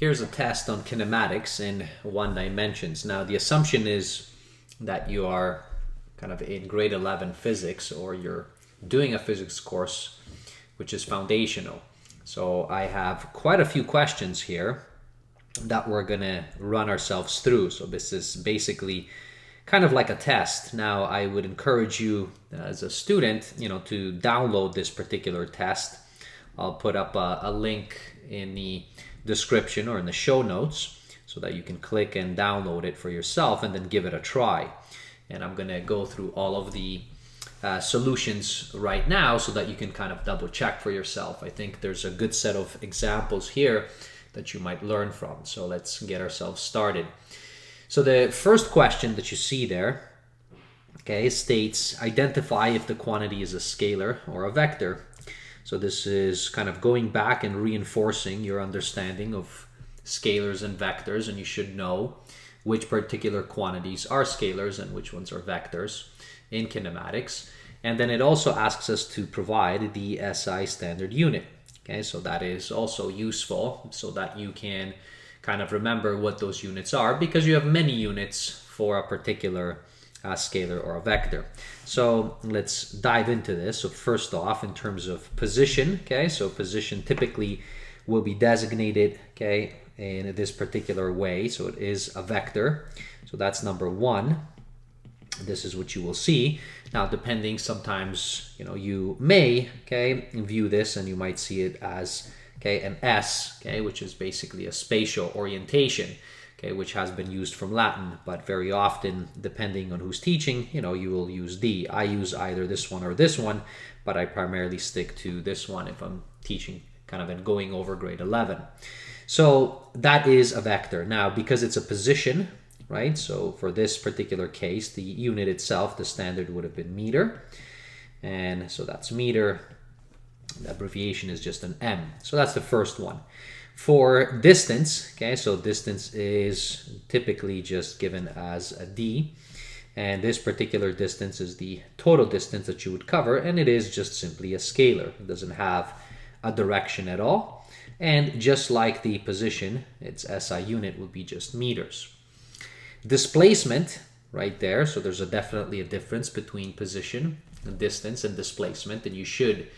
Here's a test on kinematics in 1 dimensions. Now the assumption is that you are kind of in grade 11 physics, or you're doing a physics course which is foundational. So I have quite a few questions here that we're gonna run ourselves through. So this is basically kind of like a test. Now I would encourage you as a student, to download this particular test. I'll put up a link in the description or in the show notes so that you can click and download it for yourself and then give it a try. And I'm gonna go through all of the solutions right now so that you can kind of double check for yourself. I think there's a good set of examples here that you might learn from. So let's get ourselves started. So the first question that you see there, okay, states identify if the quantity is a scalar or a vector. So this is kind of going back and reinforcing your understanding of scalars and vectors, and you should know which particular quantities are scalars and which ones are vectors in kinematics. And then it also asks us to provide the SI standard unit. Okay, so that is also useful so that you can kind of remember what those units are, because you have many units for a particular scalar or a vector. So let's dive into this. So first off, in terms of position, okay, so position typically will be designated, okay, in this particular way. So it is a vector. So that's number one. This is what you will see. Now, depending, sometimes, you may, okay, view this and you might see it as, okay, an S, okay, which is basically a spatial orientation, okay, which has been used from Latin, but very often, depending on who's teaching, you will use D. I use either this one or this one, but I primarily stick to this one if I'm teaching kind of and going over grade 11. So that is a vector. Now, because it's a position, right? So for this particular case, the unit itself, the standard would have been meter. And so that's meter. The abbreviation is just an M. So that's the first one. For distance, okay, so distance is typically just given as a D. And this particular distance is the total distance that you would cover. And it is just simply a scalar. It doesn't have a direction at all. And just like the position, its SI unit would be just meters. Displacement, right there, so there's definitely a difference between position and distance and displacement, and you should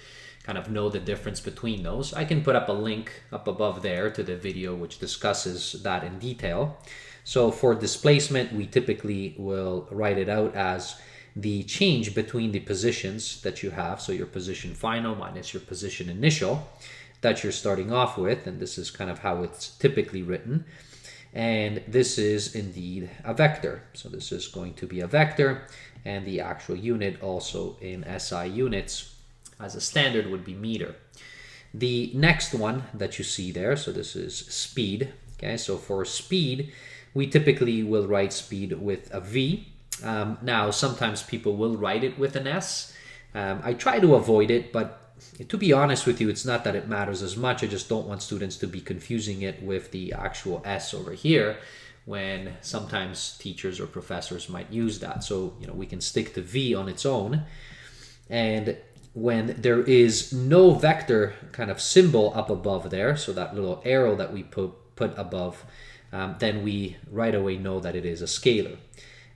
kind of know the difference between those. I can put up a link up above there to the video which discusses that in detail. So for displacement, we typically will write it out as the change between the positions that you have, so your position final minus your position initial that you're starting off with, and this is kind of how it's typically written. And this is indeed a vector. So this is going to be a vector, and the actual unit also in SI units as a standard would be meter. The next one that you see there, so this is speed. Okay, so for speed, we typically will write speed with a V. Now, sometimes people will write it with an S. I try to avoid it, but to be honest with you, it's not that it matters as much. I just don't want students to be confusing it with the actual S over here, when sometimes teachers or professors might use that. So, we can stick to V on its own. And when there is no vector kind of symbol up above there, so that little arrow that we put above, then we right away know that it is a scalar.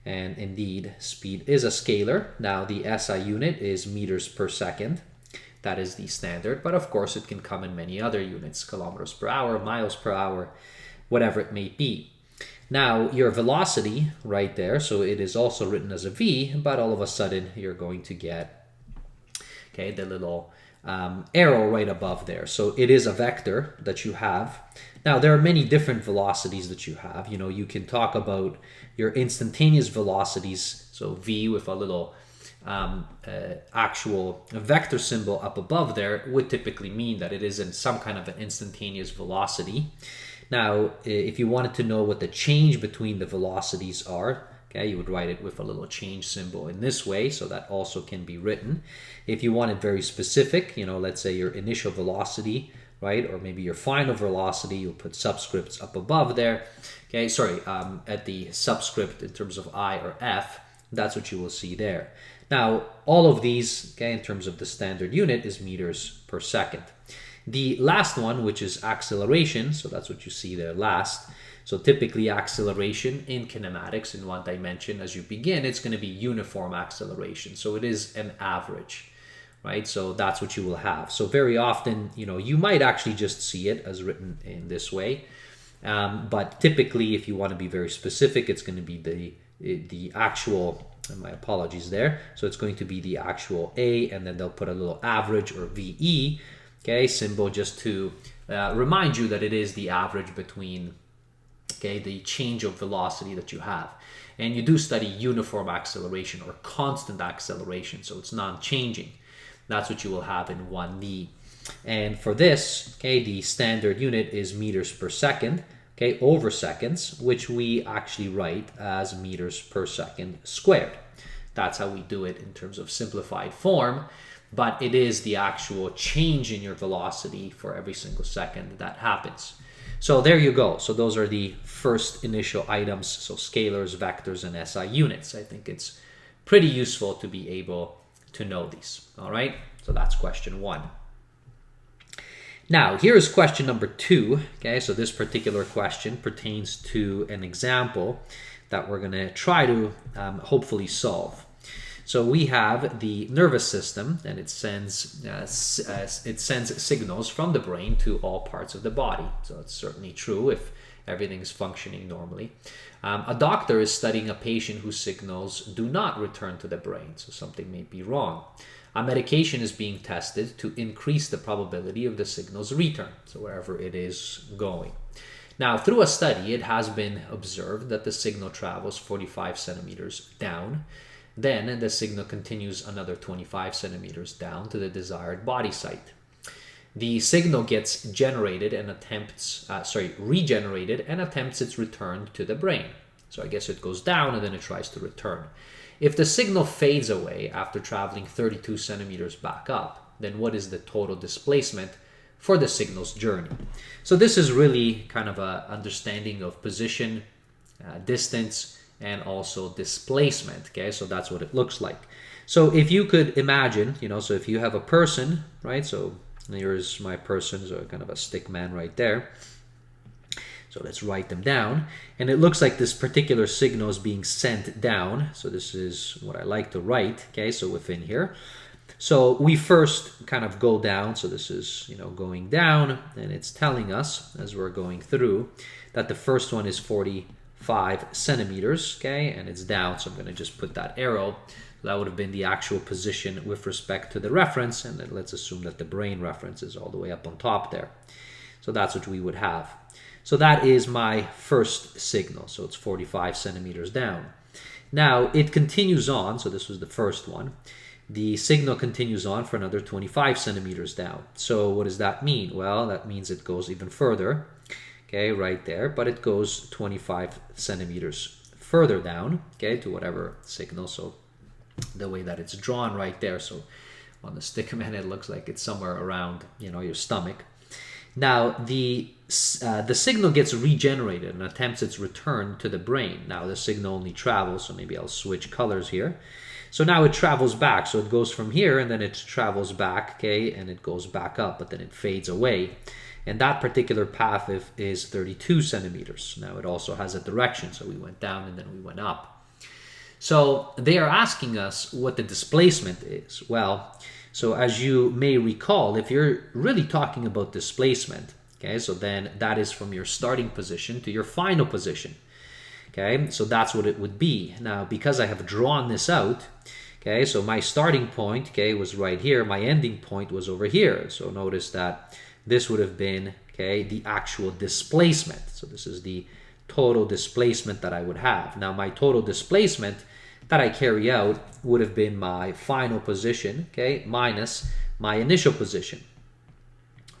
And indeed, speed is a scalar. Now, the SI unit is meters per second. That is the standard, but of course it can come in many other units, kilometers per hour, miles per hour, whatever it may be. Now, your velocity right there, so it is also written as a V, but all of a sudden you're going to get, okay, the little arrow right above there. So it is a vector that you have. Now, there are many different velocities that you have. You can talk about your instantaneous velocities, so V with a little actual vector symbol up above there would typically mean that it is in some kind of an instantaneous velocity. Now, if you wanted to know what the change between the velocities are, okay, you would write it with a little change symbol in this way, so that also can be written. If you want it very specific, let's say your initial velocity, right, or maybe your final velocity, you'll put subscripts up above there. Okay, sorry, at the subscript in terms of I or F, that's what you will see there. Now, all of these, okay, in terms of the standard unit, is meters per second. The last one, which is acceleration, so that's what you see there last. So typically acceleration in kinematics in one dimension, as you begin, it's going to be uniform acceleration. So it is an average, right? So that's what you will have. So very often, you might actually just see it as written in this way. But typically, if you want to be very specific, it's going to be the actual, and my apologies there. So it's going to be the actual A, and then they'll put a little average or VE, okay, symbol, just to remind you that it is the average between, okay, the change of velocity that you have. And you do study uniform acceleration or constant acceleration, so it's non-changing. That's what you will have in 1D. And for this, okay, the standard unit is meters per second, okay, over seconds, which we actually write as meters per second squared. That's how we do it in terms of simplified form, but it is the actual change in your velocity for every single second that happens. So there you go. So those are the first initial items, so scalars, vectors, and SI units. I think it's pretty useful to be able to know these, all right? So that's question 1. Now, here is question number 2, okay? So this particular question pertains to an example that we're going to try to hopefully solve. So we have the nervous system, and it sends signals from the brain to all parts of the body. So it's certainly true if everything's functioning normally. A doctor is studying a patient whose signals do not return to the brain, so something may be wrong. A medication is being tested to increase the probability of the signal's return, so wherever it is going. Now, through a study, it has been observed that the signal travels 45 centimeters down. Then the signal continues another 25 centimeters down to the desired body site. The signal gets regenerated and attempts its return to the brain. So I guess it goes down and then it tries to return. If the signal fades away after traveling 32 centimeters back up, then what is the total displacement for the signal's journey? So this is really kind of an understanding of position, distance, and also displacement, okay? So that's what it looks like. So if you could imagine, so if you have a person, right? So here's my person, so kind of a stick man right there. So let's write them down. And it looks like this particular signal is being sent down. So this is what I like to write, okay? So within here. So we first kind of go down. So this is, going down, and it's telling us as we're going through that the first one is 45 centimeters, okay? And it's down, so I'm going to just put that arrow. That would have been the actual position with respect to the reference, and then let's assume that the brain reference is all the way up on top there. So that's what we would have. So that is my first signal, so it's 45 centimeters down. Now it continues on, so this was the first one. The signal continues on for another 25 centimeters down. So what does that mean? Well, that means it goes even further, okay, right there, but it goes 25 centimeters further down, okay, to whatever signal. So the way that it's drawn right there, so on the stickman it looks like it's somewhere around, your stomach. Now the signal gets regenerated and attempts its return to the brain. Now the signal only travels, so maybe I'll switch colors here. So now it travels back, so it goes from here and then it travels back, okay, and it goes back up, but then it fades away. And that particular path is 32 centimeters. Now it also has a direction, so we went down and then we went up. So they are asking us what the displacement is. Well, so as you may recall, if you're really talking about displacement, okay, so then that is from your starting position to your final position. Okay, so that's what it would be. Now, because I have drawn this out, okay, so my starting point, okay, was right here. My ending point was over here. So notice that this would have been, okay, the actual displacement. So this is the total displacement that I would have. Now, my total displacement that I carry out would have been my final position, okay, minus my initial position.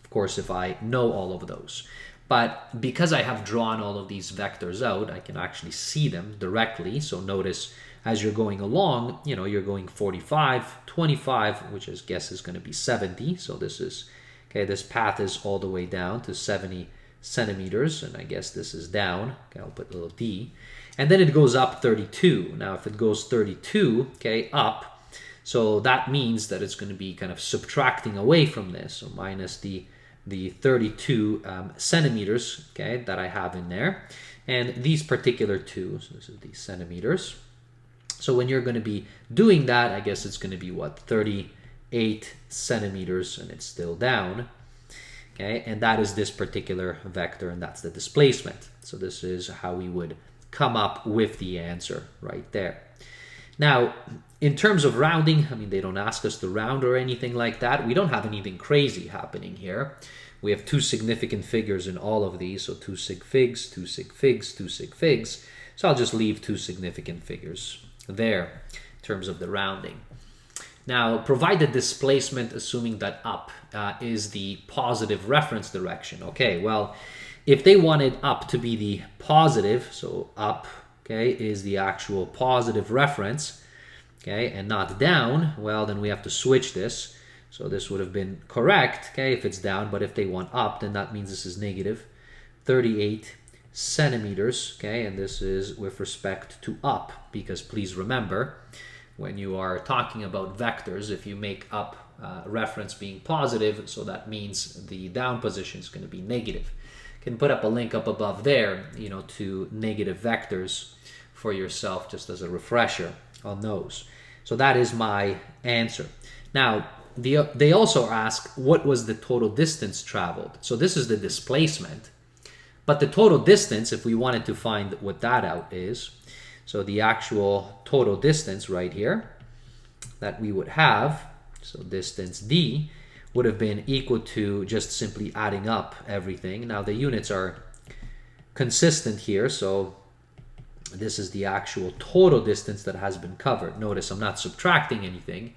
Of course, if I know all of those. But because I have drawn all of these vectors out, I can actually see them directly. So notice as you're going along, you're going 45, 25, which I guess is going to be 70. So this is, okay, this path is all the way down to 70 centimeters. And I guess this is down. Okay, I'll put a little d. And then it goes up 32. Now, if it goes 32, okay, up, so that means that it's going to be kind of subtracting away from this. So minus the the 32 centimeters, okay, that I have in there. And these particular two, so this is the centimeters. So when you're going to be doing that, I guess it's going to be what, 38 centimeters, and it's still down. Okay, and that is this particular vector, and that's the displacement. So this is how we would come up with the answer right there. Now, in terms of rounding, I mean, they don't ask us to round or anything like that. We don't have anything crazy happening here. We have two significant figures in all of these, so 2 sig figs, 2 sig figs, 2 sig figs. So I'll just leave 2 significant figures there in terms of the rounding. Now, provide the displacement, assuming that up is the positive reference direction. Okay, well, if they wanted up to be the positive, so up, okay, is the actual positive reference, okay, and not down, well, then we have to switch this. So this would have been correct, okay, if it's down, but if they want up, then that means this is negative 38 centimeters, okay, and this is with respect to up, because please remember, when you are talking about vectors, if you make up reference being positive, so that means the down position is going to be negative. You can put up a link up above there, you know, to negative vectors for yourself, just as a refresher on those. So that is my answer. Now, they also ask, what was the total distance traveled? So this is the displacement, but the total distance, if we wanted to find what that out is, so the actual total distance right here that we would have, so distance d, would have been equal to just simply adding up everything. Now the units are consistent here, so this is the actual total distance that has been covered. Notice I'm not subtracting anything.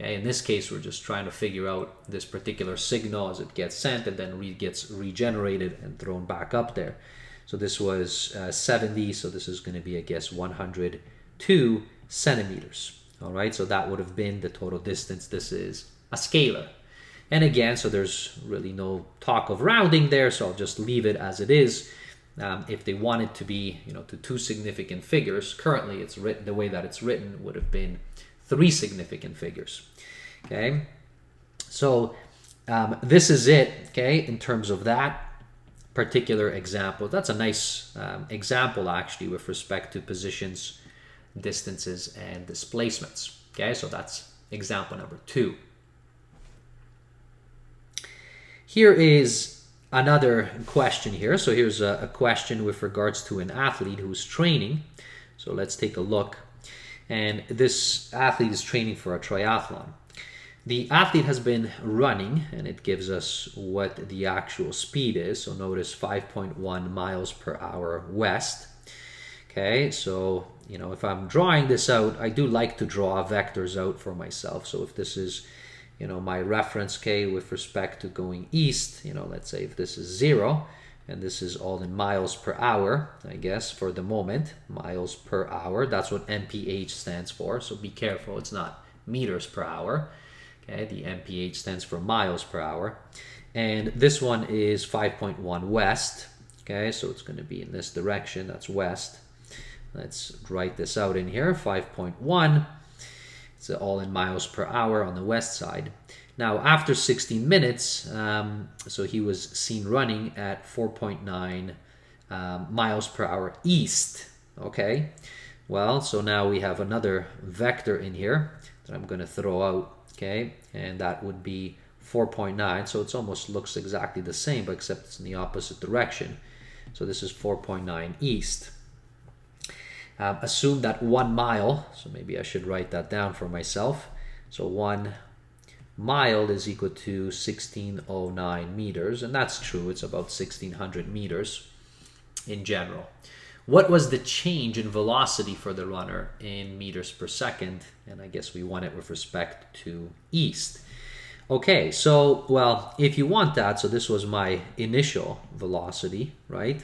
Okay, in this case, we're just trying to figure out this particular signal as it gets sent and then gets regenerated and thrown back up there. So this was 70, so this is going to be, I guess, 102 centimeters. All right, so that would have been the total distance. This is a scalar. And again, so there's really no talk of rounding there, so I'll just leave it as it is. If they want it to be, you know, to 2 significant figures, currently it's written, the way that it's written would have been 3 significant figures. Okay, so this is it, okay, in terms of that particular example. That's a nice example, actually, with respect to positions, distances, and displacements. Okay, so that's example number 2. Here is another question here. So here's a question with regards to an athlete who's training. So let's take a look. And this athlete is training for a triathlon. The athlete has been running, and it gives us what the actual speed is. So notice 5.1 miles per hour west. Okay, so, you know, if I'm drawing this out, I do like to draw vectors out for myself. So if this is, you know, my reference K with respect to going east, you know, let's say if this is 0, and this is all in miles per hour, I guess, for the moment, miles per hour. That's what MPH stands for, so be careful, it's not meters per hour. Okay, the MPH stands for miles per hour. And this one is 5.1 west. Okay, so it's going to be in this direction, that's west. Let's write this out in here, 5.1. It's all in miles per hour on the west side. Now, after 16 minutes, so he was seen running at 4.9 miles per hour east. Okay, well, so now we have another vector in here that I'm going to throw out. Okay, and that would be 4.9. So it almost looks exactly the same, but except it's in the opposite direction. So this is 4.9 east. Assume that 1 mile, so maybe I should write that down for myself. So 1 mile is equal to 1609 meters, and that's true, it's about 1600 meters in general. What was the change in velocity for the runner in meters per second? And I guess we want it with respect to east. Okay, so, well, if you want that, so this was my initial velocity, right?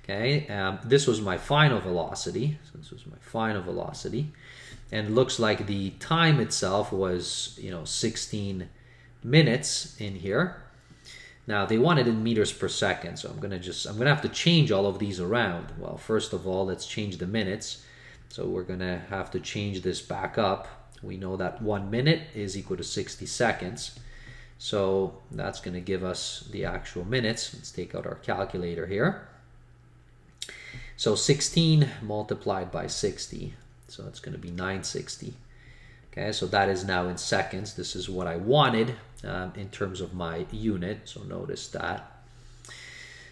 Okay, this was my final velocity. So this was my final velocity. And it looks like the time itself was, you know, 16 minutes in here. Now they want it in meters per second, so I'm gonna have to change all of these around. Well, first of all, let's change the minutes. So we're gonna have to change this back up. We know that 1 minute is equal to 60 seconds. So that's going to give us the actual minutes. Let's take out our calculator here. So 16 multiplied by 60, so it's going to be 960. Okay, so that is now in seconds. This is what I wanted in terms of my unit, so notice that.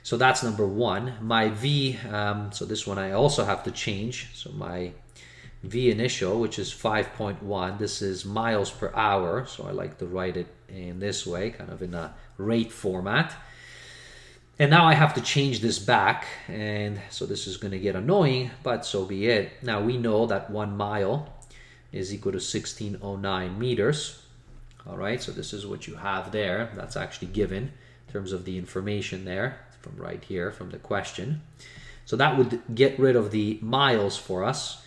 So that's number one. My V, so this one I also have to change. So my V initial, which is 5.1, this is miles per hour, so I like to write it in this way, kind of in a rate format. And now I have to change this back, and so this is going to get annoying, but so be it. Now we know that 1 mile is equal to 1609 meters. All right, so this is what you have there. That's actually given in terms of the information there from right here from the question. So that would get rid of the miles for us,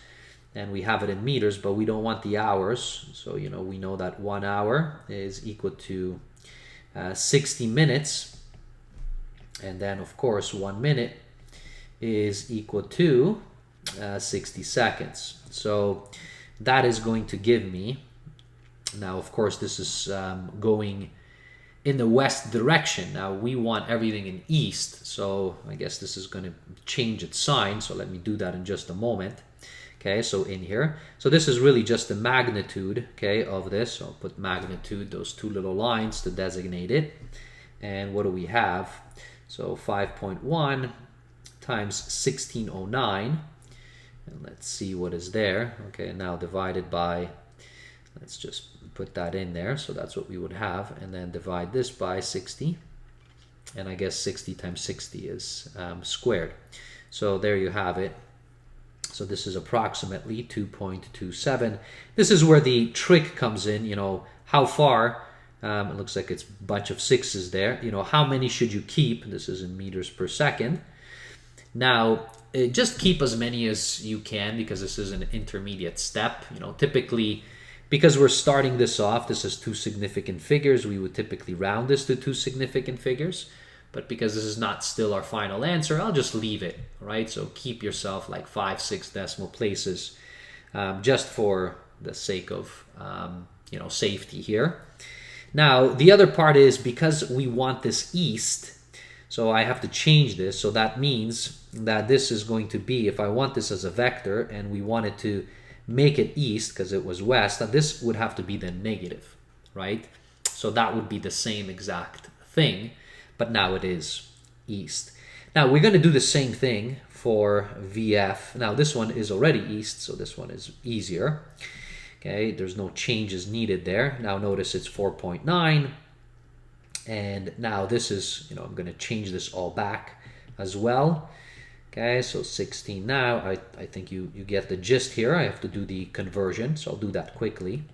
and we have it in meters, but we don't want the hours. So, you know, we know that 1 hour is equal to 60 minutes. And then, of course, 1 minute is equal to 60 seconds. So that is going to give me, now, of course, this is going in the west direction. Now, we want everything in east. So I guess this is going to change its sign. So let me do that in just a moment. Okay, so in here. So this is really just the magnitude, okay, of this. So I'll put magnitude, those two little lines to designate it. And what do we have? So 5.1 times 1609, and let's see what is there. Okay, now divided by, let's just put that in there. So that's what we would have, and then divide this by 60. And I guess 60 times 60 is squared. So there you have it. So this is approximately 2.27. This is where the trick comes in, you know, how far. It looks like it's a bunch of sixes there. You know, how many should you keep? This is in meters per second. Now, just keep as many as you can because this is an intermediate step. You know, typically, because we're starting this off, this is two significant figures. We would typically round this to two significant figures. But because this is not still our final answer, I'll just leave it, right? So keep yourself like 5, 6 decimal places just for the sake of, you know, safety here. Now, the other part is because we want this east, so I have to change this. So that means that this is going to be, if I want this as a vector and we wanted to make it east because it was west, that this would have to be the negative, right? So that would be the same exact thing, but now it is east. Now, we're going to do the same thing for VF. Now, this one is already east, so this one is easier. Okay, there's no changes needed there. Now notice it's 4.9. And now this is, you know, I'm going to change this all back as well. Okay, so 16 now. I think you get the gist here. I have to do the conversion, so I'll do that quickly.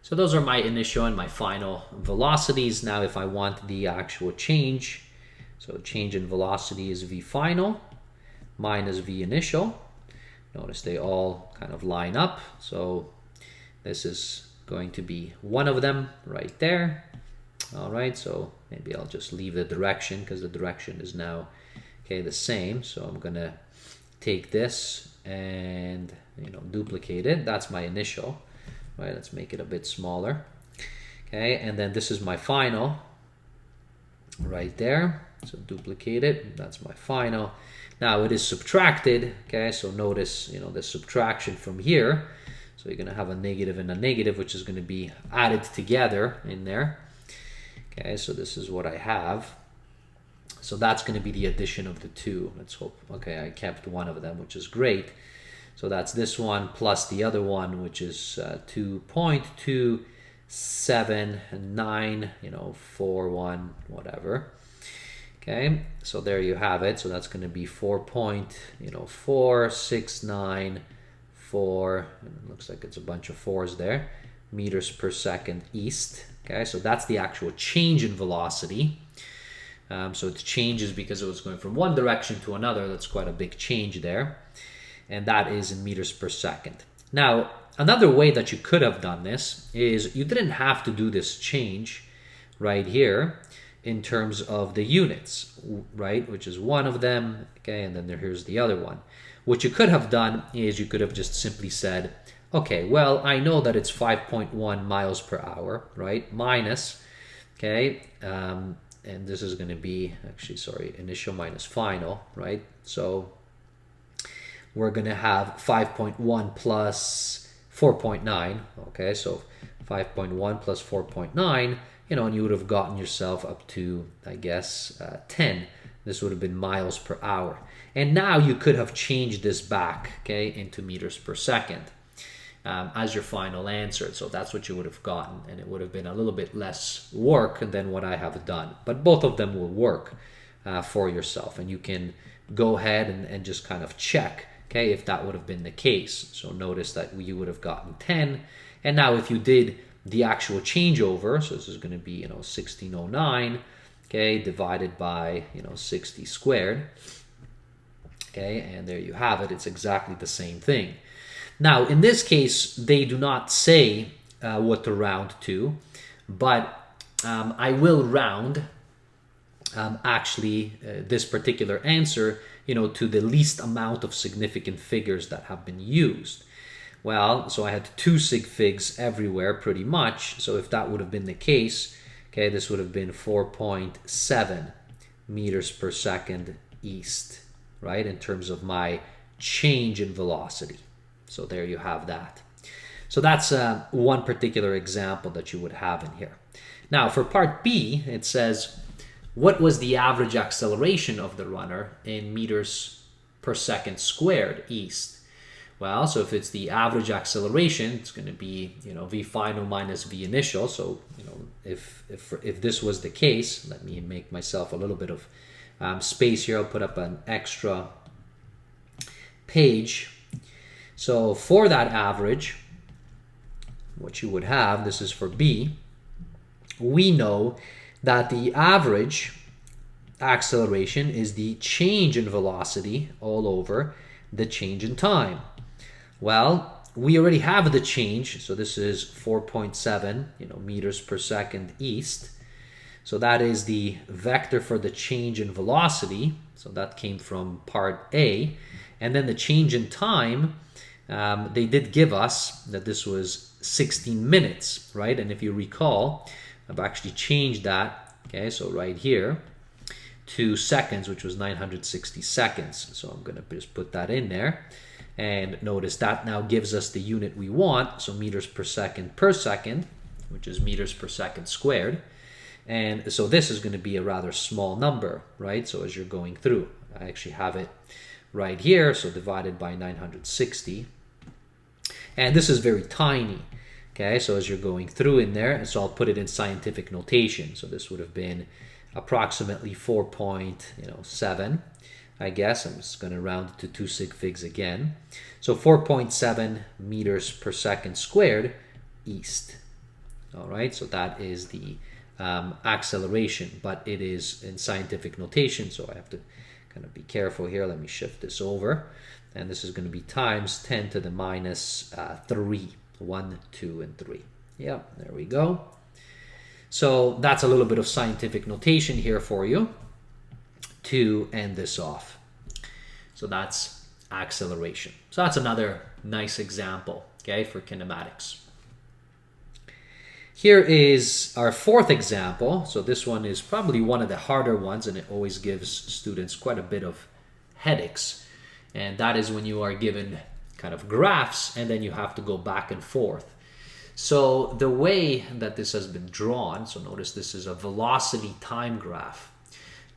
So those are my initial and my final velocities. Now if I want the actual change, so change in velocity is v final minus v initial. Notice they all kind of line up. So this is going to be one of them right there. All right, so maybe I'll just leave the direction because the direction is now, okay, the same. So I'm gonna take this and, you know, duplicate it. That's my initial. Right, let's make it a bit smaller. Okay, and then this is my final right there. So duplicate it, that's my final. Now it is subtracted, okay, so notice, you know, the subtraction from here. So you're gonna have a negative and a negative, which is gonna be added together in there. Okay, so this is what I have. So that's gonna be the addition of the two. Let's hope, okay, I kept one of them, which is great. So that's this one plus the other one, which is 2.279, you know, 41, whatever. Okay, so there you have it. So that's going to be 4.469 4, it looks like it's a bunch of 4s there, meters per second east. Okay, so that's the actual change in velocity. So it changes because it was going from one direction to another. That's quite a big change there. And that is in meters per second. Now, another way that you could have done this is you didn't have to do this change right here in terms of the units, right? Which is one of them, okay, and then here's the other one. What you could have done is you could have just simply said, okay, well, I know that it's 5.1 miles per hour, right? Minus, okay, and this is going to be, actually, sorry, initial minus final, right? So we're going to have 5.1 plus 4.9, okay? So 5.1 plus 4.9, you know, and you would have gotten yourself up to, I guess, 10. This would have been miles per hour. And now you could have changed this back, okay, into meters per second as your final answer. So that's what you would have gotten, and it would have been a little bit less work than what I have done. But both of them will work for yourself, and you can go ahead and just kind of check, okay, if that would have been the case. So notice that you would have gotten 10, and now if you did the actual changeover, so this is going to be, you know, 1609, okay, divided by, you know, 60 squared, okay, and there you have it. It's exactly the same thing. Now, in this case, they do not say what to round to, but I will round actually this particular answer, you know, to the least amount of significant figures that have been used. Well, so I had 2 sig figs everywhere pretty much. So if that would have been the case, okay, this would have been 4.7 meters per second east, right, in terms of my change in velocity. So there you have that. So that's one particular example that you would have in here. Now for part B, it says, what was the average acceleration of the runner in meters per second squared east? Well, so if it's the average acceleration, it's going to be, you know, v final minus v initial. So, you know, if this was the case, let me make myself a little bit of space here. I'll put up an extra page. So for that average, what you would have, this is for B, we know that the average acceleration is the change in velocity all over the change in time. Well, we already have the change, so this is 4.7, you know, meters per second east. So that is the vector for the change in velocity. So that came from part A. And then the change in time, they did give us that this was 16 minutes, right? And if you recall, I've actually changed that, okay, so right here to seconds, which was 960 seconds. So I'm going to just put that in there. And notice that now gives us the unit we want, so meters per second, which is meters per second squared. And so this is going to be a rather small number, right? So as you're going through, I actually have it right here, so divided by 960. And this is very tiny, okay? So as you're going through in there, so I'll put it in scientific notation. So this would have been approximately 4.7, I guess. I'm just going to round it to 2 sig figs again. So 4.7 meters per second squared east. All right, so that is the acceleration, but it is in scientific notation, so I have to kind of be careful here. Let me shift this over. And this is going to be times 10 to the minus 3. 1, 2, and 3. Yep, there we go. So that's a little bit of scientific notation here for you to end this off. So that's acceleration. So that's another nice example, okay, for kinematics. Here is our fourth example. So this one is probably one of the harder ones, and it always gives students quite a bit of headaches. And that is when you are given kind of graphs and then you have to go back and forth. So the way that this has been drawn, so notice this is a velocity time graph.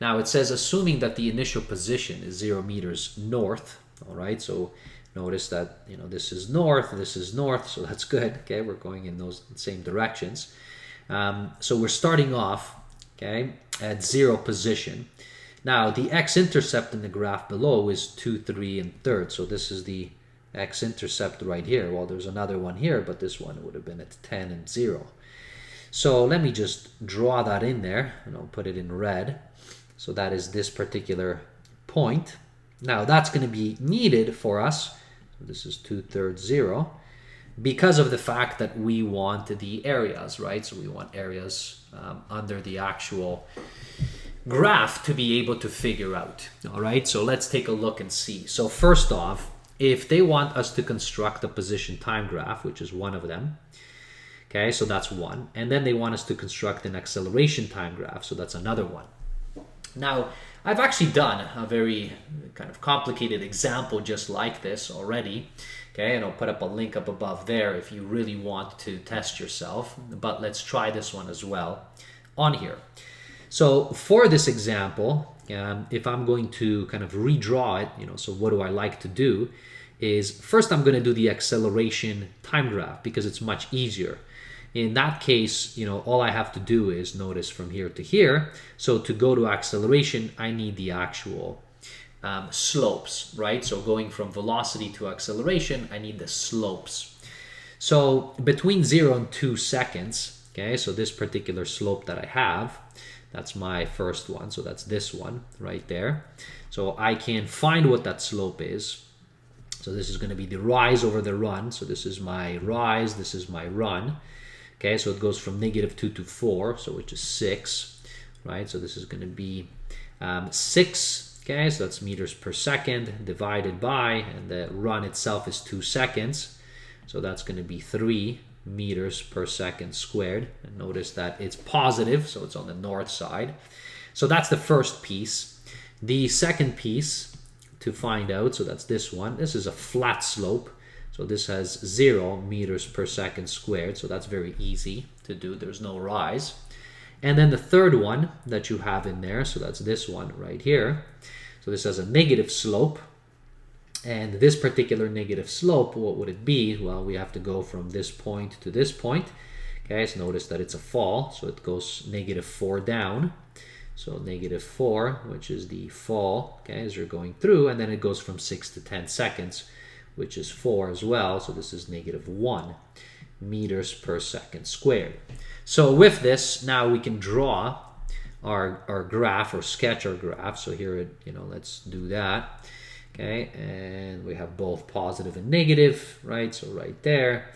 Now it says assuming that the initial position is 0 meters north, all right? So notice that, you know, this is north, so that's good, okay? We're going in those same directions. So we're starting off, okay, at 0 position. Now the x-intercept in the graph below is 2, 3, and 3rd. So this is the x-intercept right here. Well, there's another one here, but this one would have been at 10 and 0. So let me just draw that in there, and I'll put it in red. So that is this particular point. Now that's going to be needed for us. This is 2/3 0, because of the fact that we want the areas, right? So we want areas under the actual graph to be able to figure out. All right, so let's take a look and see. So first off, if they want us to construct a position time graph, which is one of them, okay, so that's one. And then they want us to construct an acceleration time graph, so that's another one. Now, I've actually done a very kind of complicated example just like this already, okay, and I'll put up a link up above there if you really want to test yourself, but let's try this one as well on here. So for this example, if I'm going to kind of redraw it, so what do I like to do is first I'm going to do the acceleration time graph because it's much easier. In that case, all I have to do is notice from here to here. So to go to acceleration, I need the actual slopes, right? So going from velocity to acceleration, I need the slopes. So between 0 and 2 seconds, okay, so this particular slope that I have, that's my first one. So that's this one right there. So I can find what that slope is. So this is going to be the rise over the run. So this is my rise, this is my run. Okay, so it goes from -2 to 4, so which is 6, right? So this is going to be 6, okay, so that's meters per second divided by, and the run itself is 2 seconds. So that's going to be 3 meters per second squared. And notice that it's positive, so it's on the north side. So that's the first piece. The second piece to find out, so that's this one. This is a flat slope. So this has 0 meters per second squared. So that's very easy to do. There's no rise. And then the third one that you have in there, so that's this one right here. So this has a negative slope. And this particular negative slope, what would it be? Well, we have to go from this point to this point. Okay, so notice that it's a fall. So it goes -4 down. So -4, which is the fall, okay, as you're going through. And then it goes from 6 to 10 seconds, which is 4 as well. So this is -1 meters per second squared. So with this, now we can draw our graph or sketch our graph. So here, let's do that. Okay, and we have both positive and negative, right? So right there.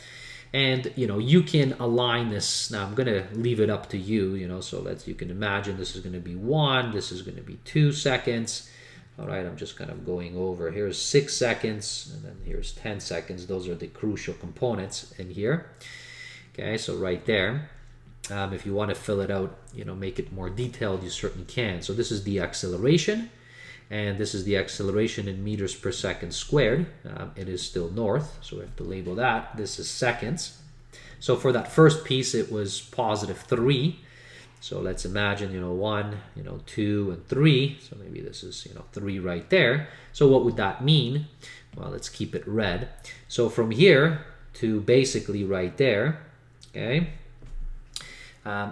And, you can align this. Now I'm going to leave it up to you, so you can imagine this is going to be 1, this is going to be 2 seconds. All right, I'm just kind of going over. Here's 6 seconds, and then here's 10 seconds. Those are the crucial components in here. Okay, so right there. If you want to fill it out, make it more detailed, you certainly can. So this is the acceleration, and this is the acceleration in meters per second squared. It is still north, so we have to label that. This is seconds. So for that first piece, it was +3. So let's imagine, 1, 2, and 3. So maybe this is, 3 right there. So what would that mean? Well, let's keep it red. So from here to basically right there, okay,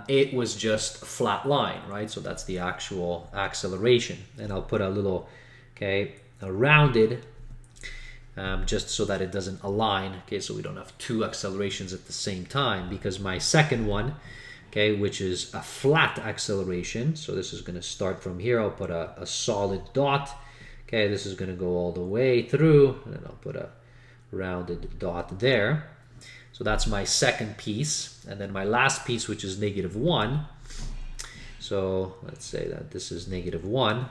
it was just a flat line, right? So that's the actual acceleration. And I'll put a little, okay, a rounded, just so that it doesn't align, okay, so we don't have 2 accelerations at the same time, because my second one, okay, which is a flat acceleration. So this is going to start from here. I'll put a solid dot. Okay, this is going to go all the way through, and then I'll put a rounded dot there. So that's my second piece. And then my last piece, which is -1. So let's say that this is -1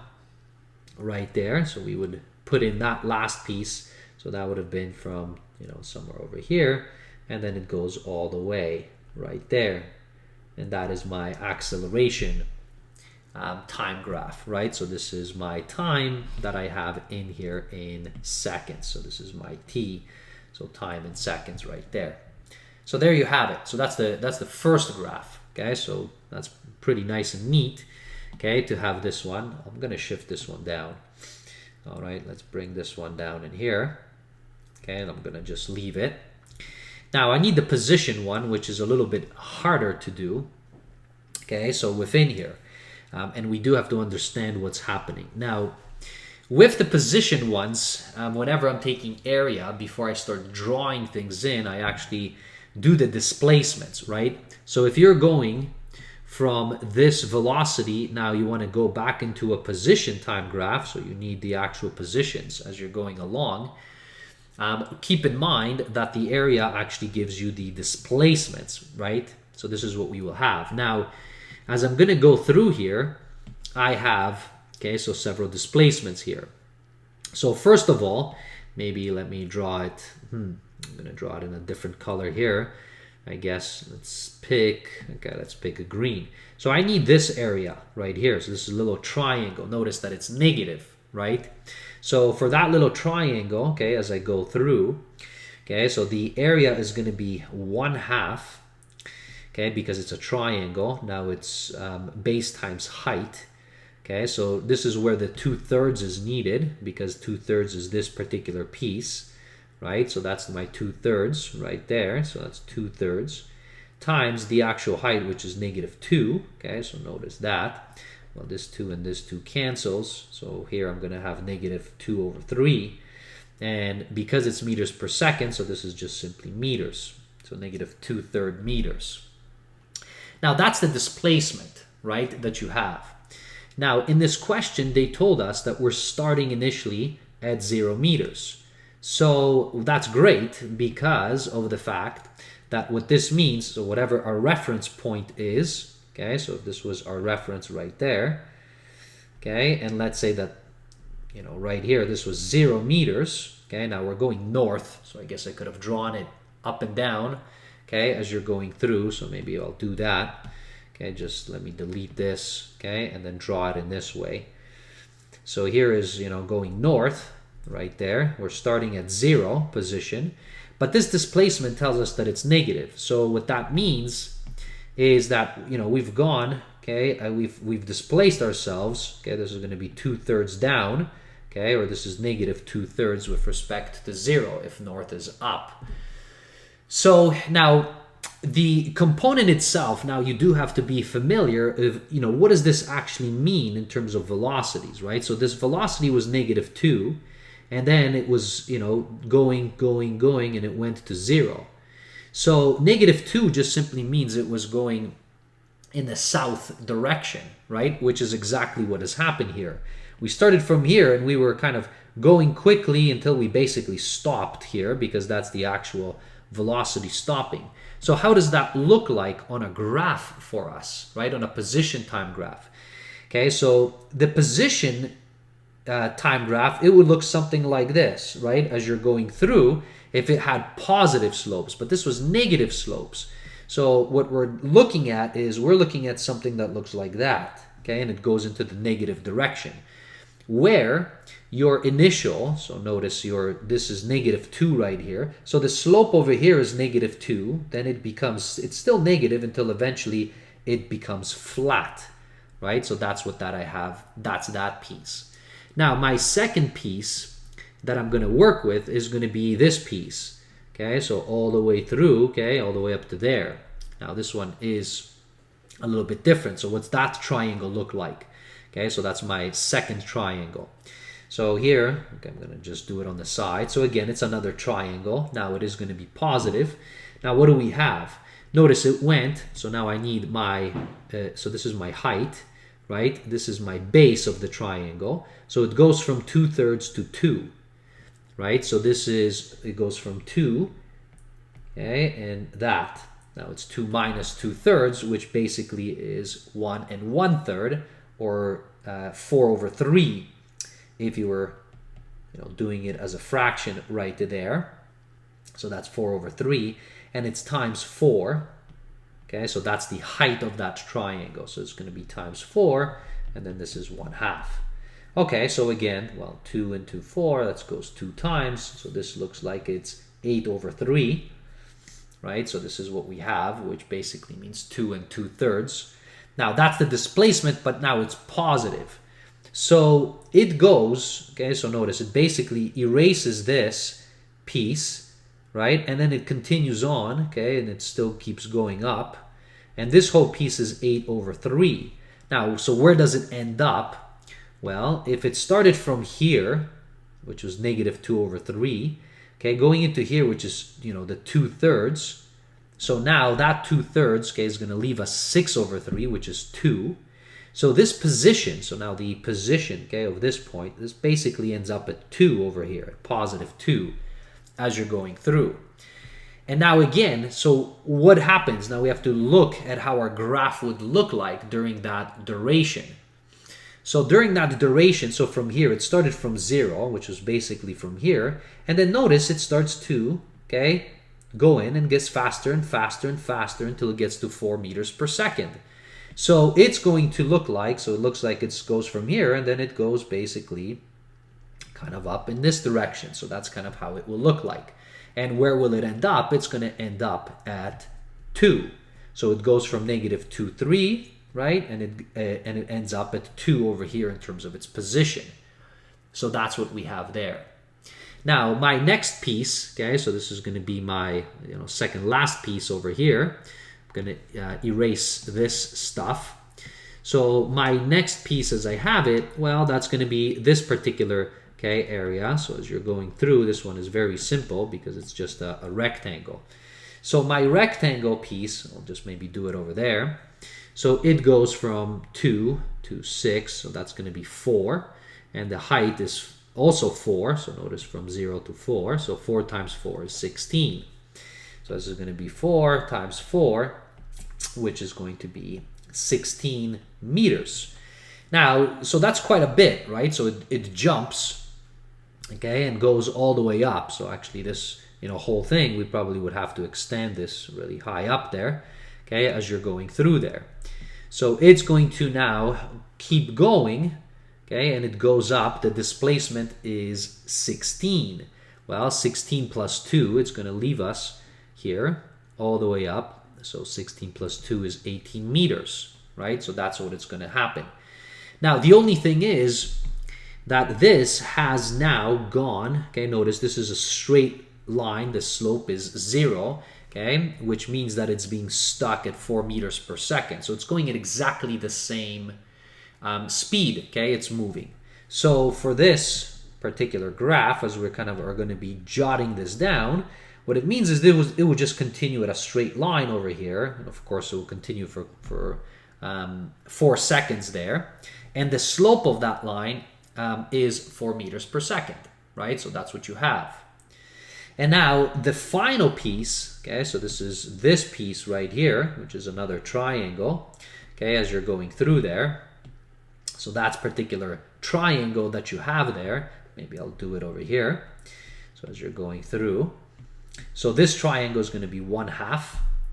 right there. So we would put in that last piece. So that would have been from, somewhere over here. And then it goes all the way right there. And that is my acceleration time graph, right? So this is my time that I have in here in seconds. So this is my t, so time in seconds right there. So there you have it. So that's the first graph, okay? So that's pretty nice and neat, okay, to have this one. I'm going to shift this one down. All right, let's bring this one down in here, okay, and I'm going to just leave it. Now I need the position one, which is a little bit harder to do. Okay, so within here, and we do have to understand what's happening. Now, With the position ones, whenever I'm taking area, before I start drawing things in, I actually do the displacements, right? So if you're going from this velocity, now you want to go back into a position time graph, so you need the actual positions as you're going along. Keep in mind that the area actually gives you the displacements, right? So this is what we will have. Now, as I'm going to go through here, I have, okay, so several displacements here. So first of all, maybe let me draw it. I'm going to draw it in a different color here. I guess let's pick a green. So I need this area right here. So this is a little triangle. Notice that it's negative, right? So for that little triangle, okay, as I go through, okay, so the area is going to be 1/2, okay, because it's a triangle. Now it's base times height. Okay, so this is where the 2/3 is needed, because 2/3 is this particular piece. Right, so that's my 2/3 right there. So that's 2/3 times the actual height, which is -2. Okay, so notice that. Well, this 2 and this 2 cancels. So here I'm going to have -2/3. And because it's meters per second, so this is just simply meters. So -2/3 meters. Now that's the displacement, right, that you have. Now in this question, they told us that we're starting initially at 0 meters. So that's great because of the fact that what this means, so whatever our reference point is, okay, so if this was our reference right there, okay, and let's say that, you know, right here, this was 0 meters, okay, now we're going north, so I guess I could have drawn it up and down, okay, as you're going through, so maybe I'll do that, okay, just let me delete this, okay, and then draw it in this way. So here is, you know, going north, right there. We're starting at 0 position, but this displacement tells us that it's negative. So what that means is that, you know, we've gone, okay, we've displaced ourselves, okay, this is going to be 2/3 down, okay, or this is -2/3 with respect to 0 if north is up. So now the component itself, now you do have to be familiar of, you know, what does this actually mean in terms of velocities, right? So this velocity was -2. And then it was, you know, going, and it went to 0. So -2 just simply means it was going in the south direction, right? Which is exactly what has happened here. We started from here and we were kind of going quickly until we basically stopped here, because that's the actual velocity stopping. So how does that look like on a graph for us, right? On a position time graph. Okay, so the position time graph, it would look something like this, right? As you're going through, if it had positive slopes, but this was negative slopes. So what we're looking at is we're looking at something that looks like that, okay? And it goes into the negative direction, where your initial, so notice this is -2 right here. So the slope over here is -2, then it's still negative until eventually it becomes flat, right? So that's what that I have, that's that piece. Now, my second piece that I'm going to work with is going to be this piece, okay? So all the way through, okay, all the way up to there. Now, this one is a little bit different. So what's that triangle look like? Okay, so that's my second triangle. So here, okay, I'm going to just do it on the side. So again, it's another triangle. Now it is going to be positive. Now, what do we have? Notice it went, so now I need my, so this is my height, right? This is my base of the triangle. So it goes from 2/3 to 2, right? So it goes from 2, okay, and that. Now it's 2 minus 2/3, which basically is 1 1/3, or 4/3, if you were, you know, doing it as a fraction right there. So that's 4/3, and it's times 4. Okay, so that's the height of that triangle. So it's going to be times 4, and then this is 1/2. Okay, so again, well, 2 into 4, that goes 2 times. So this looks like it's 8/3, right? So this is what we have, which basically means 2 2/3. Now that's the displacement, but now it's positive. So it goes, okay, so notice it basically erases this piece, right? And then it continues on, okay, and it still keeps going up. And this whole piece is 8/3. Now, so where does it end up? Well, if it started from here, which was negative 2 over 3, okay, going into here, which is, you know, the 2/3. So now that 2/3, okay, is going to leave us 6 over 3, which is 2. So this position, so now the position, okay, of this point, this basically ends up at 2 over here, at positive 2, as you're going through. And now again, so what happens? Now we have to look at how our graph would look like during that duration. So during that duration, so from here, it started from 0, which was basically from here. And then notice it starts to, okay, go in and gets faster and faster and faster until it gets to 4 meters per second. So it's going to look like, so it looks like it goes from here and then it goes basically kind of up in this direction. So that's kind of how it will look like. And where will it end up? It's going to end up at 2. So it goes from negative 2, 3, right? And it ends up at 2 over here in terms of its position. So that's what we have there. Now, my next piece, okay, so this is going to be my second last piece over here. I'm going to erase this stuff. So my next piece as I have it, well, that's going to be this particular area. So as you're going through, this one is very simple because it's just a rectangle. So my rectangle piece, I'll just maybe do it over there. So it goes from 2 to 6, so that's going to be 4. And the height is also 4, so notice from 0 to 4. So 4 times 4 is 16. So this is going to be 4 times 4, which is going to be 16 meters. Now, so that's quite a bit, right? So it jumps, okay, and goes all the way up. So actually this whole thing, we probably would have to extend this really high up there, okay, as you're going through there. So it's going to now keep going, okay, and it goes up. The displacement is 16. Well, 16 plus 2, it's going to leave us here all the way up. So 16 plus 2 is 18 meters, right? So that's what it's going to happen. Now, the only thing is that this has now gone, okay, notice this is a straight line. The slope is 0, okay, which means that it's being stuck at 4 meters per second. So it's going at exactly the same speed, okay, it's moving. So for this particular graph, as we're are going to be jotting this down, what it means is it will just continue at a straight line over here. And of course, it will continue for 4 seconds there. And the slope of that line is 4 meters per second, right? So that's what you have. And now the final piece, okay, so this is this piece right here, which is another triangle, okay, as you're going through there. So that's particular triangle that you have there. Maybe I'll do it over here. So as you're going through. So this triangle is going to be 1/2.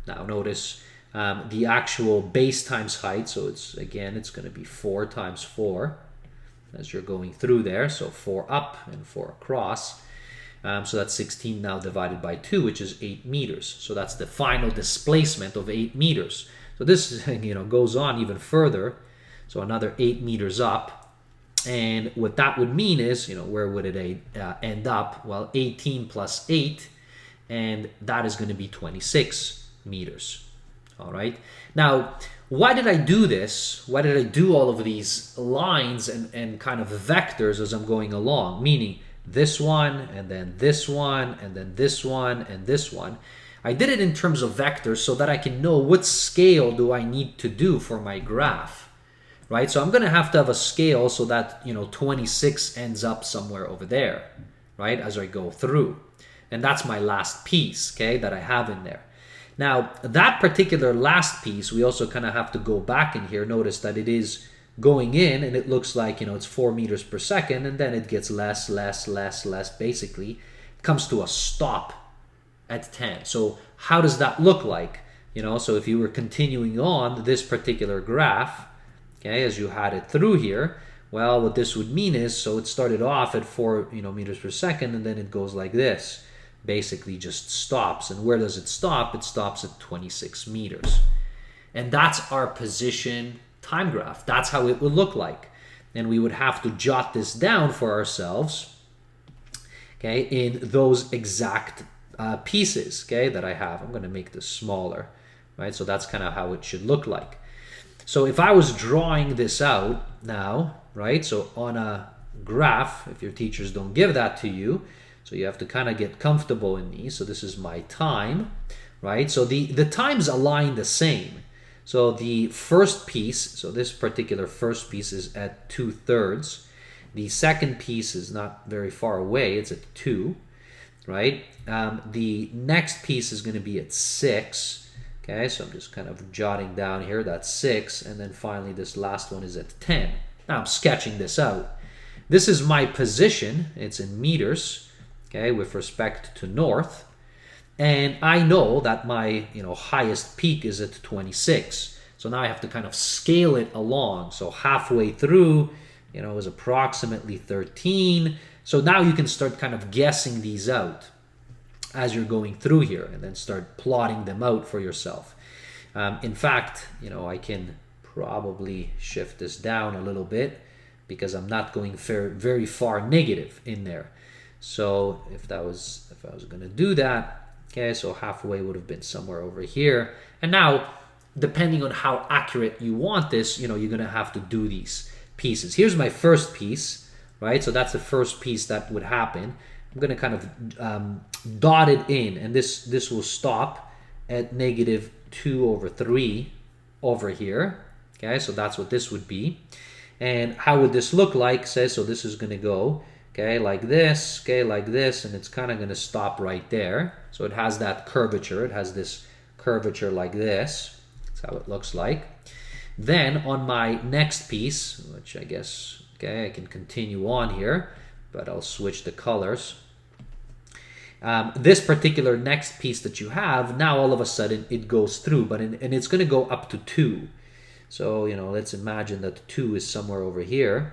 Now notice the actual base times height. So it's going to be 4 times 4 as you're going through there. So 4 up and 4 across. So that's 16 now divided by 2, which is 8 meters. So that's the final displacement of 8 meters. So this goes on even further. So another 8 meters up. And what that would mean is, where would it end up? Well, 18 plus 8, and that is going to be 26 meters. All right. Now, why did I do this? Why did I do all of these lines and kind of vectors as I'm going along? Meaning this one, and then this one, and then this one, and this one. I did it in terms of vectors so that I can know what scale do I need to do for my graph, right? So I'm going to have a scale so that, 26 ends up somewhere over there, right, as I go through. And that's my last piece, okay, that I have in there. Now, that particular last piece, we also kind of have to go back in here. Notice that it is going in, and it looks like, it's 4 meters per second, and then it gets less, basically. It comes to a stop at 10. So how does that look like? So if you were continuing on this particular graph, okay, as you had it through here, well, what this would mean is, so it started off at 4 meters per second, and then it goes like this. Basically just stops. And where does it stop? It stops at 26 meters. And that's our position time graph. That's how it would look like. And we would have to jot this down for ourselves, okay, in those exact pieces, okay, that I have. I'm going to make this smaller, right? So that's kind of how it should look like. So if I was drawing this out now, right? So on a graph, if your teachers don't give that to you, so you have to kind of get comfortable in these. So this is my time, right? So the times align the same. So the first piece, so this particular first piece is at 2/3. The second piece is not very far away, it's at 2, right? The next piece is going to be at 6. Okay, so I'm just kind of jotting down here, that's 6, and then finally this last one is at 10. Now I'm sketching this out. This is my position, it's in meters, okay, with respect to north, and I know that my highest peak is at 26. So now I have to kind of scale it along. So halfway through, is approximately 13. So now you can start kind of guessing these out as you're going through here, and then start plotting them out for yourself. In fact, I can probably shift this down a little bit because I'm not going very far negative in there. So if I was going to do that, okay, so halfway would have been somewhere over here. And now, depending on how accurate you want this, you're going to have to do these pieces. Here's my first piece, right? So that's the first piece that would happen. I'm going to kind of dot it in, and this will stop at -2/3 over here. Okay, so that's what this would be. And how would this look like? So this is going to go, okay, like this, okay, like this, and it's kind of going to stop right there. So it has that curvature. It has this curvature like this. That's how it looks like. Then on my next piece, which I guess, okay, I can continue on here, but I'll switch the colors. This particular next piece that you have, now all of a sudden it goes through, and it's going to go up to 2. So, let's imagine that 2 is somewhere over here.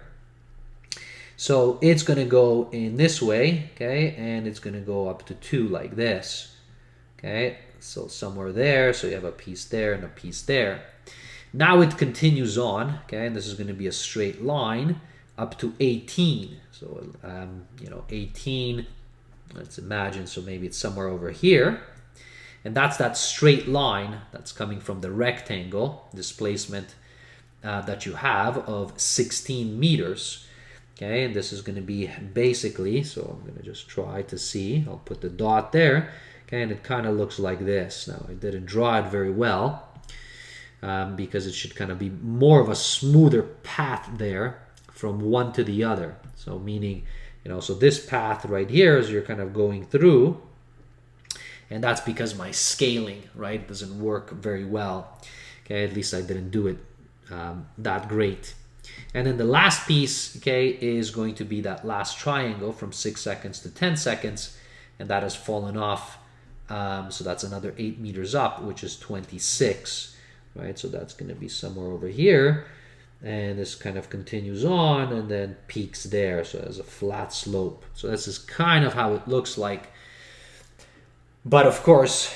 So it's going to go in this way, okay, and it's going to go up to 2 like this. Okay, so somewhere there, so you have a piece there and a piece there. Now it continues on, okay, and this is going to be a straight line up to 18. So, 18, let's imagine, so maybe it's somewhere over here. And that's that straight line that's coming from the rectangle displacement that you have of 16 meters. Okay, and this is going to be basically, so I'm going to just try to see, I'll put the dot there, okay, and it kind of looks like this. Now, I didn't draw it very well because it should kind of be more of a smoother path there from one to the other. So meaning, so this path right here is you're kind of going through, and that's because my scaling, right, doesn't work very well. Okay, at least I didn't do it that great. And then the last piece, okay, is going to be that last triangle from 6 seconds to 10 seconds, and that has fallen off. So that's another 8 meters up, which is 26, right? So that's going to be somewhere over here. And this kind of continues on and then peaks there. So it has a flat slope. So this is kind of how it looks like. But of course,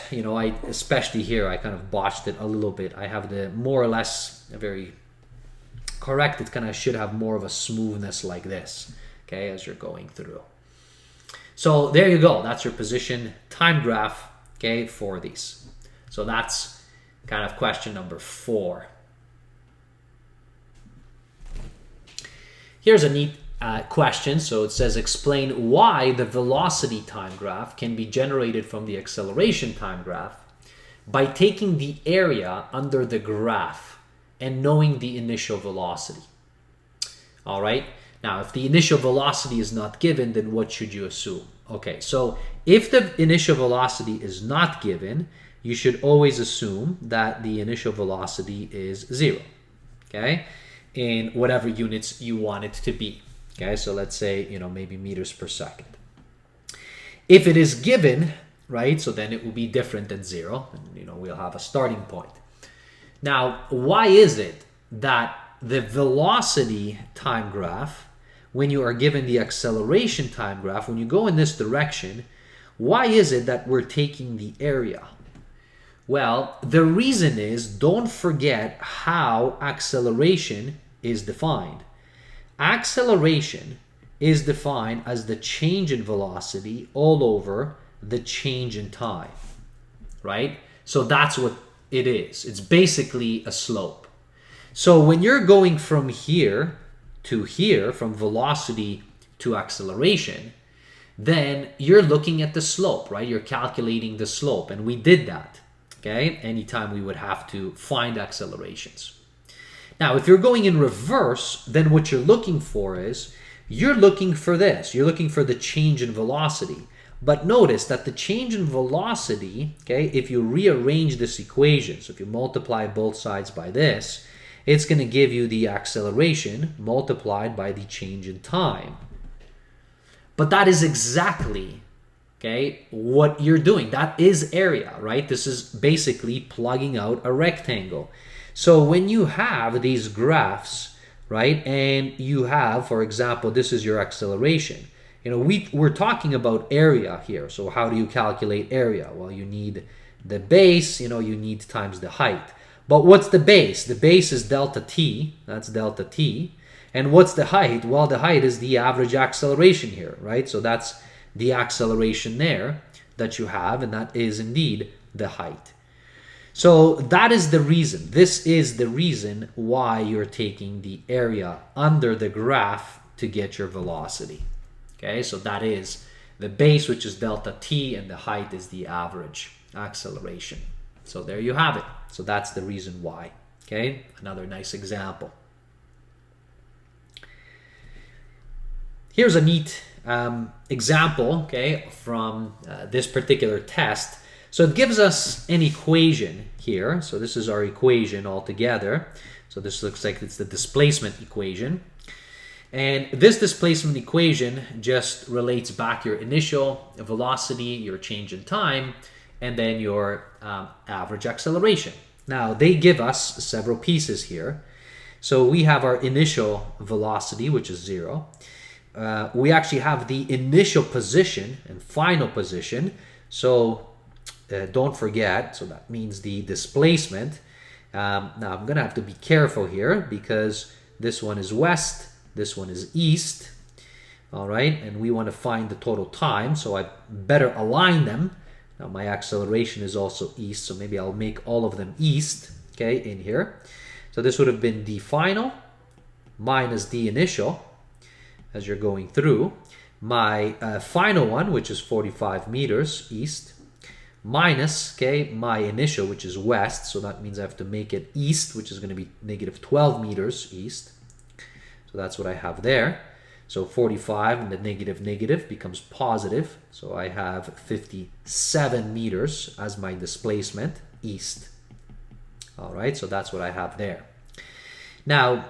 especially here, I kind of botched it a little bit. I have the more or less a very correct. It kind of should have more of a smoothness like this, okay, as you're going through. So there you go. That's your position time graph, okay, for these. So that's kind of question number 4. Here's a neat question. So it says, explain why the velocity time graph can be generated from the acceleration time graph by taking the area under the graph and knowing the initial velocity. All right. Now, if the initial velocity is not given, then what should you assume? Okay, so if the initial velocity is not given, you should always assume that the initial velocity is 0. Okay, in whatever units you want it to be. Okay, so let's say, maybe meters per second. If it is given, right, so then it will be different than 0, and, we'll have a starting point. Now, why is it that the velocity time graph, when you are given the acceleration time graph, when you go in this direction, why is it that we're taking the area? Well, the reason is, don't forget how acceleration is defined. Acceleration is defined as the change in velocity all over the change in time, right? So that's what it is. It's basically a slope. So when you're going from here to here, from velocity to acceleration, then you're looking at the slope, right? You're calculating the slope, and we did that, okay? Anytime we would have to find accelerations. Now, if you're going in reverse, then what you're looking for is, you're looking for this. You're looking for the change in velocity. But notice that the change in velocity, okay, if you rearrange this equation, so if you multiply both sides by this, it's going to give you the acceleration multiplied by the change in time. But that is exactly, okay, what you're doing. That is area, right? This is basically plugging out a rectangle. So when you have these graphs, right, and you have, for example, this is your acceleration. You know, we're talking about area here. So how do you calculate area? Well, you need the base, you know, you need times the height. But what's the base? The base is delta t. That's delta t. And what's the height? Well, the height is the average acceleration here, right? So that's the acceleration there that you have, and that is indeed the height. So that is the reason. This is the reason why you're taking the area under the graph to get your velocity. Okay, so that is the base, which is delta t, and the height is the average acceleration. So there you have it. So that's the reason why. Okay, another nice example. Here's a neat example, okay, from this particular test. So it gives us an equation here. So this is our equation altogether. So this looks like it's the displacement equation. And this displacement equation just relates back your initial velocity, your change in time, and then your average acceleration. Now, they give us several pieces here. So we have our initial velocity, which is 0. We actually have the initial position and final position. So don't forget, so that means the displacement. Now, I'm going to have to be careful here because this one is west, this one is east. All right, and we want to find the total time, so I better align them. Now, my acceleration is also east, so maybe I'll make all of them east, okay, in here. So this would have been d final minus d initial as you're going through. My final one, which is 45 meters east, minus, okay, my initial, which is west, so that means I have to make it east, which is going to be negative 12 meters east. So that's what I have there. So 45 and the negative becomes positive. So I have 57 meters as my displacement east. All right, so that's what I have there. Now,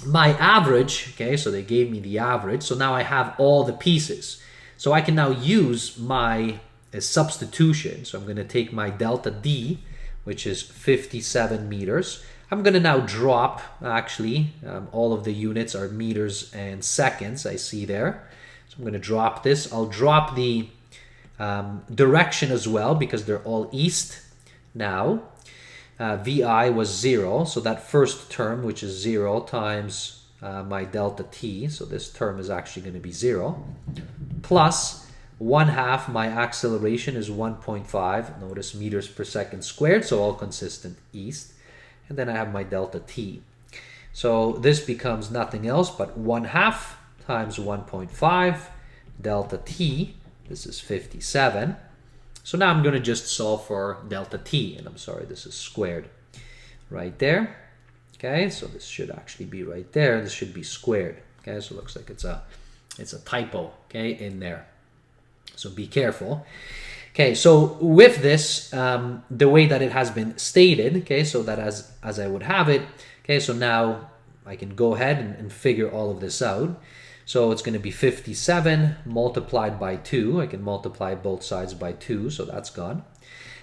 my average, okay, so they gave me the average. So now I have all the pieces. So I can now use my substitution. So I'm going to take my delta D, which is 57 meters. I'm going to now drop, actually, all of the units are meters and seconds, I see there. So I'm going to drop this. I'll drop the direction as well because they're all east now. VI was 0, so that first term, which is 0 times my delta t, so this term is actually going to be 0, plus 1/2 my acceleration is 1.5, notice meters per second squared, so all consistent east. And then I have my delta t. So this becomes nothing else but 1/2 times 1.5 delta t. This is 57. So now I'm going to just solve for delta t. And I'm sorry, this is squared right there. Okay, so this should actually be right there. This should be squared. Okay, so it looks like it's a typo, okay, in there. So be careful. Okay, so with this, the way that it has been stated, okay, so that as I would have it, okay, so now I can go ahead and figure all of this out. So it's going to be 57 multiplied by 2. I can multiply both sides by 2, so that's gone.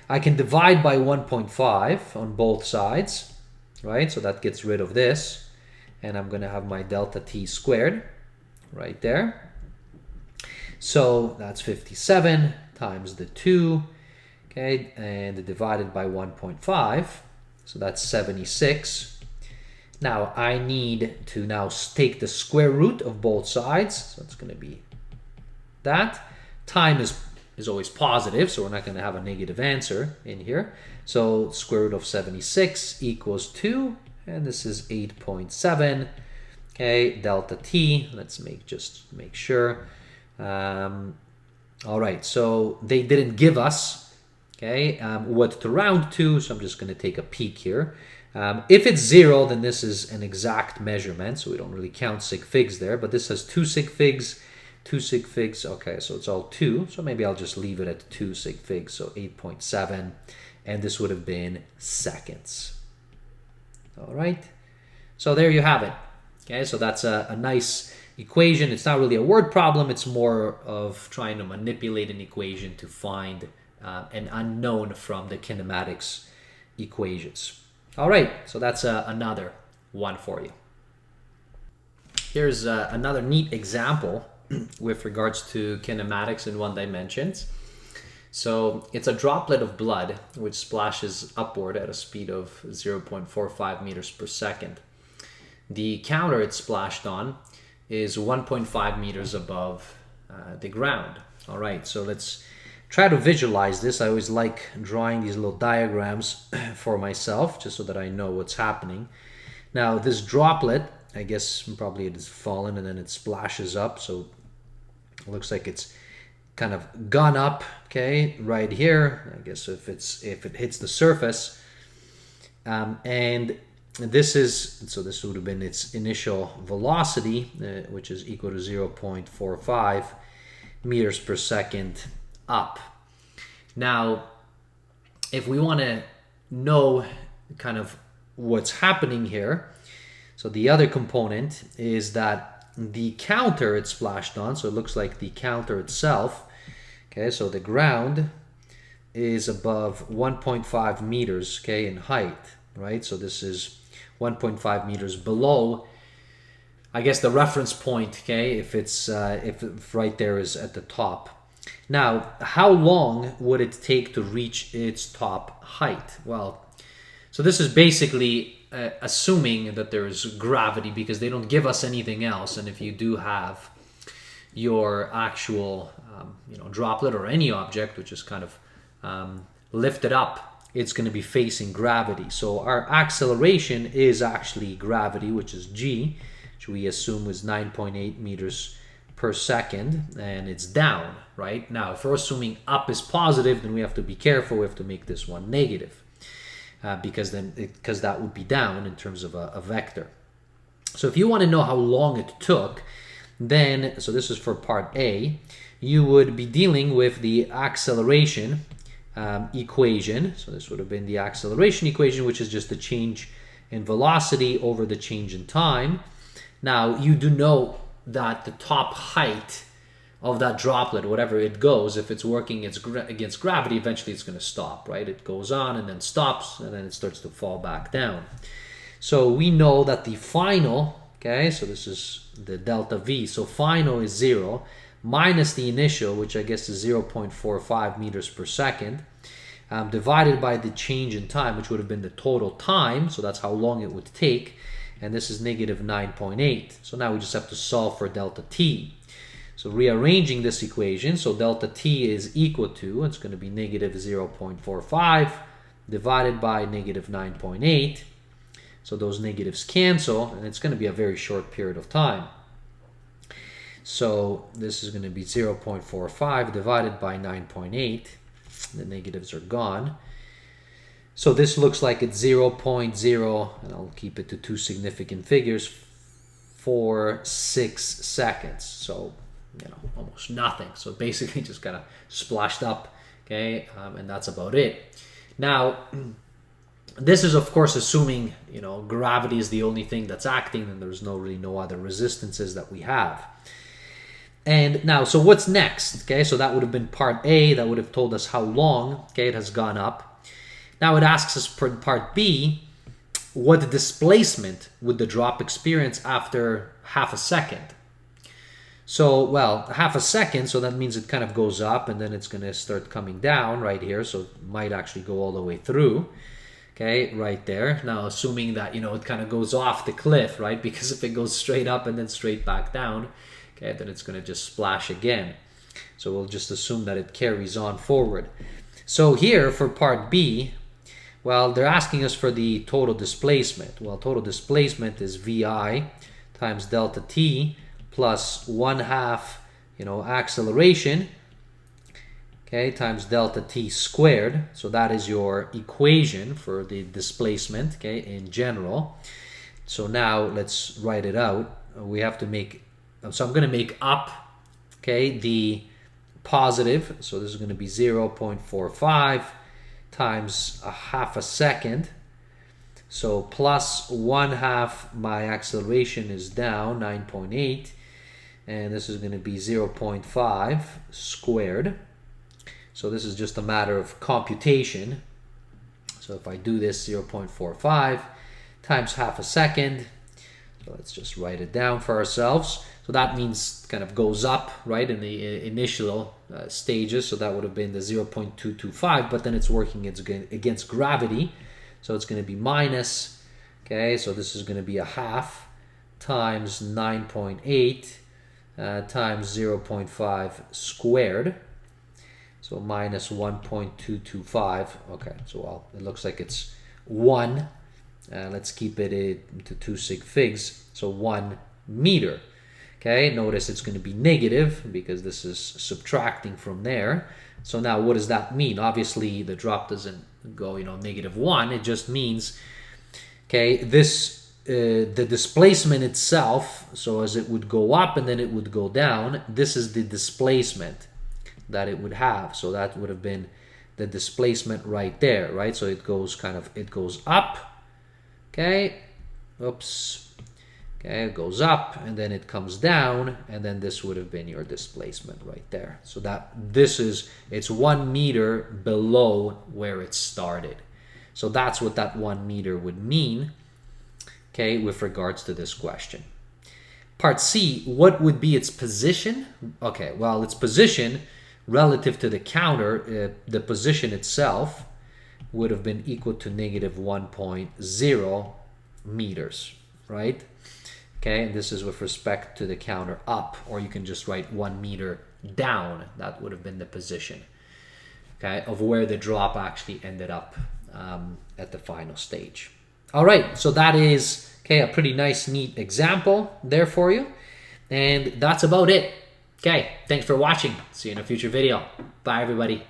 I can divide by 1.5 on both sides, right? So that gets rid of this. And I'm going to have my delta t squared right there. So that's 57 times the 2, okay, and divided by 1.5, so that's 76. Now I need to now take the square root of both sides, so it's going to be that. Time is always positive, so we're not going to have a negative answer in here. So square root of 76 equals 2, and this is 8.7. Okay, delta t, let's just make sure. All right, so they didn't give us, okay, what to round to, so I'm just going to take a peek here. If it's 0, then this is an exact measurement, so we don't really count sig figs there, but this has 2 sig figs, 2 sig figs, okay, so it's all 2, so maybe I'll just leave it at 2 sig figs, so 8.7, and this would have been seconds. All right, so there you have it. Okay, so that's a nice equation. It's not really a word problem. It's more of trying to manipulate an equation to find an unknown from the kinematics equations. All right, so that's another one for you. Here's another neat example with regards to kinematics in 1 dimensions. So it's a droplet of blood which splashes upward at a speed of 0.45 meters per second. The counter it's splashed on is 1.5 meters above the ground. All right, so let's try to visualize this. I always like drawing these little diagrams for myself just so that I know what's happening. Now this droplet, I guess probably it has fallen and then it splashes up, so it looks like it's kind of gone up, okay, right here. I guess if it hits the surface, and this would have been its initial velocity, which is equal to 0.45 meters per second up. Now, if we want to know kind of what's happening here, so the other component is that the counter it's splashed on, so it looks like the counter itself, okay, so the ground is above 1.5 meters, okay, in height, right? So this is 1.5 meters below, I guess, the reference point, okay, if right there is at the top. Now, how long would it take to reach its top height? Well, so this is basically assuming that there is gravity, because they don't give us anything else. And if you do have your actual droplet or any object which is kind of lifted up, it's going to be facing gravity. So our acceleration is actually gravity, which is g, which we assume was 9.8 meters per second, and it's down, right? Now, if we're assuming up is positive, then we have to be careful. We have to make this one negative, because that would be down in terms of a vector. So if you want to know how long it took, then, so this is for part A, you would be dealing with the acceleration equation. So this would have been the acceleration equation, which is just the change in velocity over the change in time. Now, you do know that the top height of that droplet, whatever it goes, if it's working against gravity, eventually it's going to stop, right? It goes on and then stops, and then it starts to fall back down. So we know that the final, okay, so this is the delta V, so final is 0, minus the initial, which I guess is 0.45 meters per second, divided by the change in time, which would have been the total time, so that's how long it would take, and this is negative 9.8. So now we just have to solve for delta t. So rearranging this equation, so delta t is equal to, it's going to be negative 0.45 divided by negative 9.8. So those negatives cancel, and it's going to be a very short period of time. So this is going to be 0.45 divided by 9.8. The negatives are gone. So this looks like it's 0.0, and I'll keep it to two significant figures, 46 seconds. So, almost nothing. So basically just kind of splashed up, okay, and that's about it. Now, this is, of course, assuming, gravity is the only thing that's acting, and there's really no other resistances that we have. And now, so what's next? Okay, so that would have been part A. That would have told us how long, okay, it has gone up. Now it asks us for part B, what displacement would the drop experience after half a second? So, well, half a second, so that means it kind of goes up and then it's going to start coming down right here. So it might actually go all the way through, okay, right there. Now, assuming that, it kind of goes off the cliff, right? Because if it goes straight up and then straight back down, okay, then it's going to just splash again. So we'll just assume that it carries on forward. So here for part B, well, they're asking us for the total displacement. Well, total displacement is VI times delta t plus 1/2, you know, acceleration, okay, times delta t squared. So that is your equation for the displacement, okay, in general. So now let's write it out. We have to make, so I'm going to make up, okay, the positive. So this is going to be 0.45 times 1/2 second. So plus 1/2, my acceleration is down 9.8, and this is going to be 0.5 squared. So this is just a matter of computation. So if I do this, 0.45 times 1/2 second, so let's just write it down for ourselves. So that means kind of goes up, right, in the initial stages. So that would have been the 0.225, but then it's working against gravity. So it's going to be minus, okay, so this is going to be 1/2 times 9.8 times 0.5 squared. So minus 1.225. Okay, so well, it looks like it's 1. Let's keep it into 2 sig figs. So 1 meter. Okay, notice it's going to be negative because this is subtracting from there. So now what does that mean? Obviously the drop doesn't go, you know, -1. It just means, okay, this the displacement itself, so as it would go up and then it would go down, this is the displacement that it would have. So that would have been the displacement right there, right? So it goes it goes up, okay, oops, okay, it goes up and then it comes down, and then this would have been your displacement right there. So that it's 1 meter below where it started. So that's what that 1 meter would mean, okay, with regards to this question. Part C, what would be its position? Okay, well, its position relative to the counter, the position itself would have been equal to -1.0 meters, right? Okay, and this is with respect to the counter up, or you can just write 1 meter down. That would have been the position, okay, of where the drop actually ended up at the final stage. All right, so that is, okay, a pretty nice, neat example there for you. And that's about it. Okay, thanks for watching. See you in a future video. Bye, everybody.